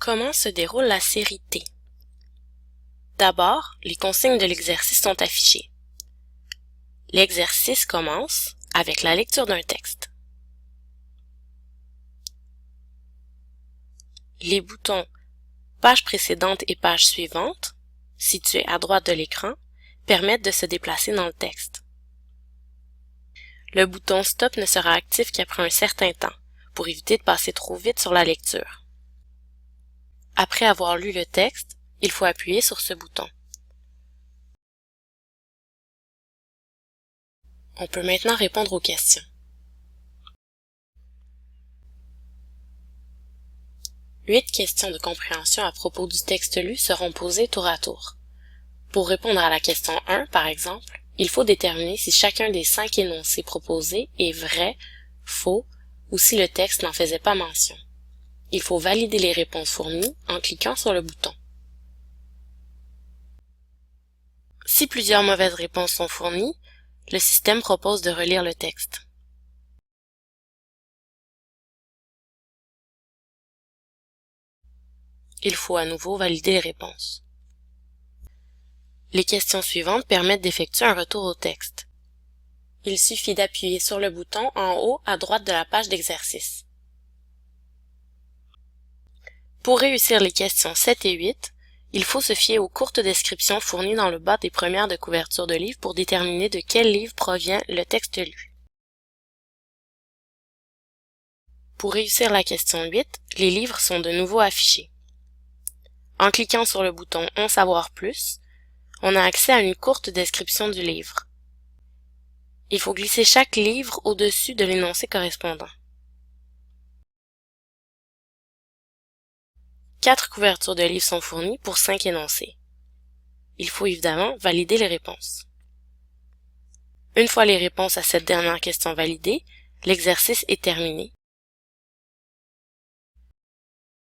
Comment se déroule la série T? D'abord, les consignes de l'exercice sont affichées. L'exercice commence avec la lecture d'un texte. Les boutons Page précédente et page suivante, situés à droite de l'écran, permettent de se déplacer dans le texte. Le bouton Stop ne sera actif qu'après un certain temps, pour éviter de passer trop vite sur la lecture. Après avoir lu le texte, il faut appuyer sur ce bouton. On peut maintenant répondre aux questions. Huit questions de compréhension à propos du texte lu seront posées tour à tour. Pour répondre à la question 1, par exemple, il faut déterminer si chacun des 5 énoncés proposés est vrai, faux ou si le texte n'en faisait pas mention. Il faut valider les réponses fournies en cliquant sur le bouton. Si plusieurs mauvaises réponses sont fournies, le système propose de relire le texte. Il faut à nouveau valider les réponses. Les questions suivantes permettent d'effectuer un retour au texte. Il suffit d'appuyer sur le bouton en haut à droite de la page d'exercice. Pour réussir les questions 7 et 8, il faut se fier aux courtes descriptions fournies dans le bas des premières de couverture de livre pour déterminer de quel livre provient le texte lu. Pour réussir la question 8, les livres sont de nouveau affichés. En cliquant sur le bouton « En savoir plus », on a accès à une courte description du livre. Il faut glisser chaque livre au-dessus de l'énoncé correspondant. 4 couvertures de livres sont fournies pour 5 énoncés. Il faut évidemment valider les réponses. Une fois les réponses à cette dernière question validées, l'exercice est terminé